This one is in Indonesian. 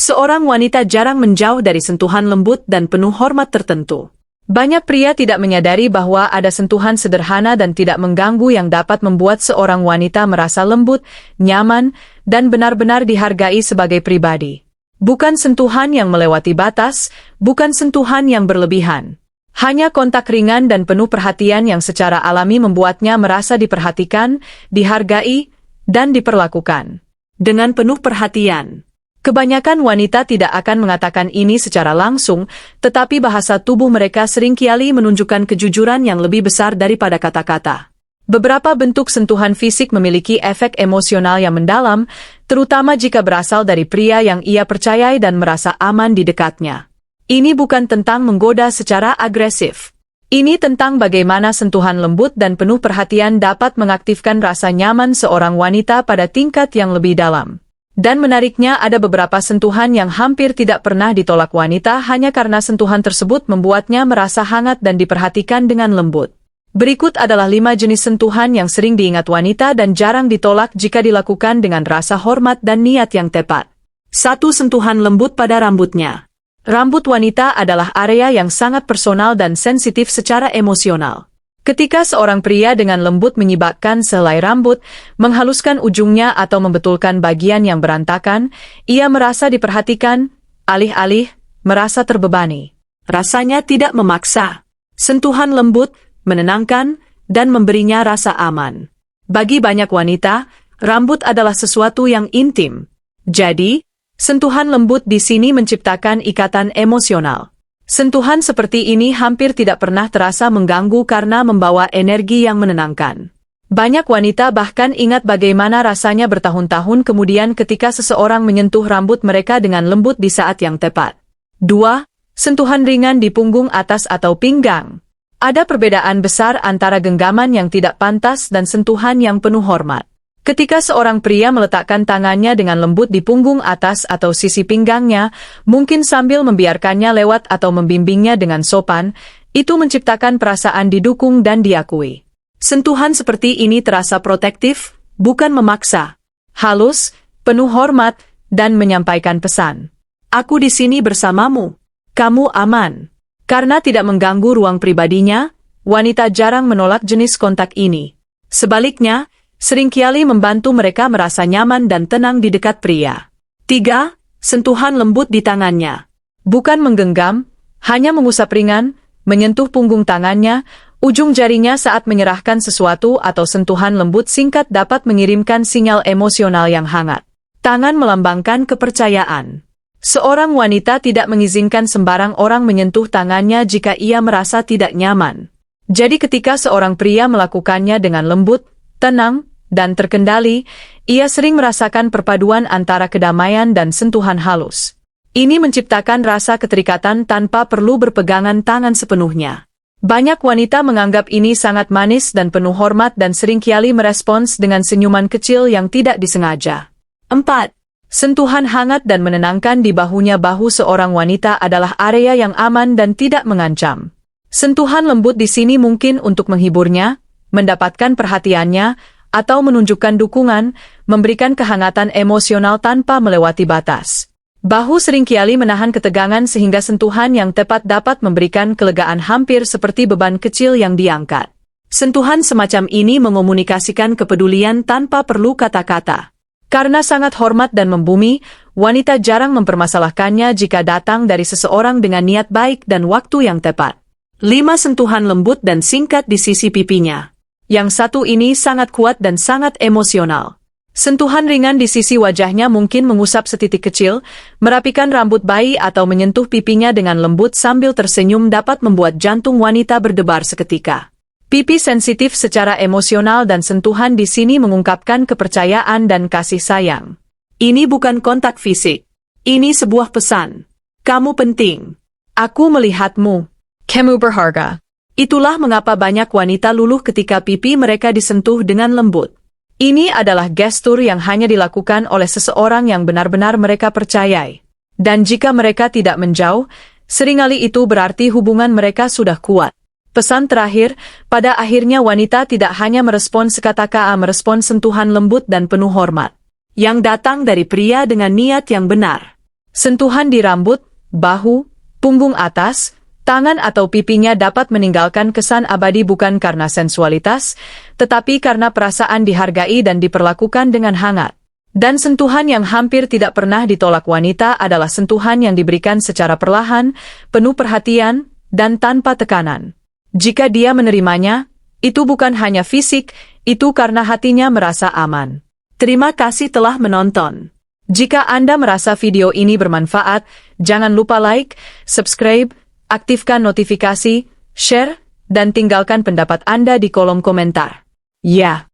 Seorang wanita jarang menjauh dari sentuhan lembut dan penuh hormat tertentu. Banyak pria tidak menyadari bahwa ada sentuhan sederhana dan tidak mengganggu yang dapat membuat seorang wanita merasa lembut, nyaman, dan benar-benar dihargai sebagai pribadi. Bukan sentuhan yang melewati batas, bukan sentuhan yang berlebihan. Hanya kontak ringan dan penuh perhatian yang secara alami membuatnya merasa diperhatikan, dihargai, dan diperlakukan. Dengan penuh perhatian. Kebanyakan wanita tidak akan mengatakan ini secara langsung, tetapi bahasa tubuh mereka seringkali menunjukkan kejujuran yang lebih besar daripada kata-kata. Beberapa bentuk sentuhan fisik memiliki efek emosional yang mendalam, terutama jika berasal dari pria yang ia percayai dan merasa aman di dekatnya. Ini bukan tentang menggoda secara agresif. Ini tentang bagaimana sentuhan lembut dan penuh perhatian dapat mengaktifkan rasa nyaman seorang wanita pada tingkat yang lebih dalam. Dan menariknya ada beberapa sentuhan yang hampir tidak pernah ditolak wanita hanya karena sentuhan tersebut membuatnya merasa hangat dan diperhatikan dengan lembut. Berikut adalah 5 jenis sentuhan yang sering diingat wanita dan jarang ditolak jika dilakukan dengan rasa hormat dan niat yang tepat. 1. Sentuhan lembut pada rambutnya. Rambut wanita adalah area yang sangat personal dan sensitif secara emosional. Ketika seorang pria dengan lembut menyibakkan sehelai rambut, menghaluskan ujungnya atau membetulkan bagian yang berantakan, ia merasa diperhatikan, alih-alih merasa terbebani. Rasanya tidak memaksa. Sentuhan lembut, menenangkan, dan memberinya rasa aman. Bagi banyak wanita, rambut adalah sesuatu yang intim. Jadi, sentuhan lembut di sini menciptakan ikatan emosional. Sentuhan seperti ini hampir tidak pernah terasa mengganggu karena membawa energi yang menenangkan. Banyak wanita bahkan ingat bagaimana rasanya bertahun-tahun kemudian ketika seseorang menyentuh rambut mereka dengan lembut di saat yang tepat. 2. Sentuhan ringan di punggung atas atau pinggang. Ada perbedaan besar antara genggaman yang tidak pantas dan sentuhan yang penuh hormat. Ketika seorang pria meletakkan tangannya dengan lembut di punggung atas atau sisi pinggangnya, mungkin sambil membiarkannya lewat atau membimbingnya dengan sopan, itu menciptakan perasaan didukung dan diakui. Sentuhan seperti ini terasa protektif, bukan memaksa. Halus, penuh hormat, dan menyampaikan pesan. Aku di sini bersamamu. Kamu aman. Karena tidak mengganggu ruang pribadinya, wanita jarang menolak jenis kontak ini. Sebaliknya, seringkali membantu mereka merasa nyaman dan tenang di dekat pria. 3. Sentuhan lembut di tangannya. Bukan menggenggam, hanya mengusap ringan, menyentuh punggung tangannya, ujung jarinya saat menyerahkan sesuatu atau sentuhan lembut singkat dapat mengirimkan sinyal emosional yang hangat. Tangan melambangkan kepercayaan. Seorang wanita tidak mengizinkan sembarang orang menyentuh tangannya jika ia merasa tidak nyaman. Jadi ketika seorang pria melakukannya dengan lembut, tenang, dan terkendali, ia sering merasakan perpaduan antara kedamaian dan sentuhan halus. Ini menciptakan rasa keterikatan tanpa perlu berpegangan tangan sepenuhnya. Banyak wanita menganggap ini sangat manis dan penuh hormat dan seringkali merespons dengan senyuman kecil yang tidak disengaja. 4. Sentuhan hangat dan menenangkan di bahunya. Bahu seorang wanita adalah area yang aman dan tidak mengancam. Sentuhan lembut di sini mungkin untuk menghiburnya, mendapatkan perhatiannya, atau menunjukkan dukungan, memberikan kehangatan emosional tanpa melewati batas. Bahu seringkali menahan ketegangan sehingga sentuhan yang tepat dapat memberikan kelegaan hampir seperti beban kecil yang diangkat. Sentuhan semacam ini mengomunikasikan kepedulian tanpa perlu kata-kata. Karena sangat hormat dan membumi, wanita jarang mempermasalahkannya jika datang dari seseorang dengan niat baik dan waktu yang tepat. 5. Sentuhan lembut dan singkat di sisi pipinya. Yang satu ini sangat kuat dan sangat emosional. Sentuhan ringan di sisi wajahnya mungkin mengusap setitik kecil, merapikan rambut bayi atau menyentuh pipinya dengan lembut sambil tersenyum dapat membuat jantung wanita berdebar seketika. Pipi sensitif secara emosional dan sentuhan di sini mengungkapkan kepercayaan dan kasih sayang. Ini bukan kontak fisik. Ini sebuah pesan. Kamu penting. Aku melihatmu. Kamu berharga. Itulah mengapa banyak wanita luluh ketika pipi mereka disentuh dengan lembut. Ini adalah gestur yang hanya dilakukan oleh seseorang yang benar-benar mereka percayai. Dan jika mereka tidak menjauh, seringkali itu berarti hubungan mereka sudah kuat. Pesan terakhir, pada akhirnya wanita tidak hanya merespons kata-kata, merespons sentuhan lembut dan penuh hormat. Yang datang dari pria dengan niat yang benar. Sentuhan di rambut, bahu, punggung atas, tangan atau pipinya dapat meninggalkan kesan abadi bukan karena sensualitas, tetapi karena perasaan dihargai dan diperlakukan dengan hangat. Dan sentuhan yang hampir tidak pernah ditolak wanita adalah sentuhan yang diberikan secara perlahan, penuh perhatian, dan tanpa tekanan. Jika dia menerimanya, itu bukan hanya fisik, itu karena hatinya merasa aman. Terima kasih telah menonton. Jika Anda merasa video ini bermanfaat, jangan lupa like, subscribe, aktifkan notifikasi, share, dan tinggalkan pendapat Anda di kolom komentar. Ya.